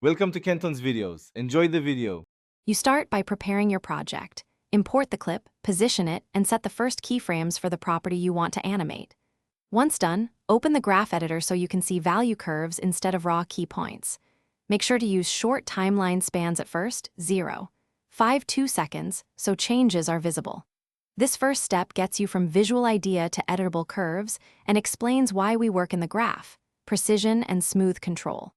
Welcome to Kenton's videos. Enjoy the video. You start by preparing your project. Import the clip, position it, and set the first keyframes for the property you want to animate. Once done, open the graph editor so you can see value curves instead of raw key points. Make sure to use short timeline spans at first, 0, 5, 2 seconds, so changes are visible. This first step gets you from visual idea to editable curves and explains why we work in the graph: precision and smooth control.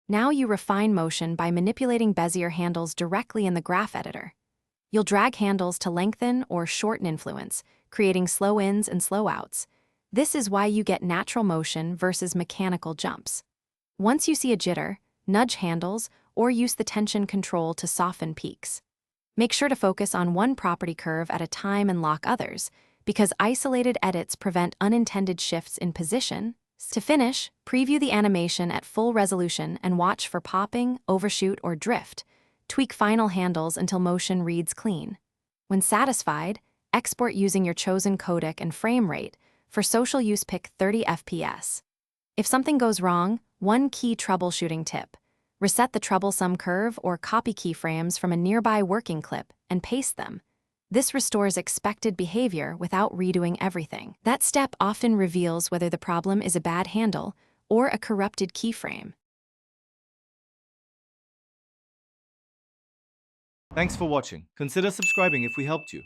Now you refine motion by manipulating Bezier handles directly in the graph editor. You'll drag handles to lengthen or shorten influence, creating slow ins and slow outs. This is why you get natural motion versus mechanical jumps. Once you see a jitter, nudge handles or use the tension control to soften peaks. Make sure to focus on one property curve at a time and lock others, because isolated edits prevent unintended shifts in position. To finish, preview the animation at full resolution and watch for popping, overshoot, or drift. Tweak final handles until motion reads clean. When satisfied, export using your chosen codec and frame rate. For social use, pick 30 FPS. If something goes wrong, one key troubleshooting tip: reset the troublesome curve or copy keyframes from a nearby working clip and paste them. This restores expected behavior without redoing everything. That step often reveals whether the problem is a bad handle or a corrupted keyframe. Thanks for watching. Consider subscribing if we helped you.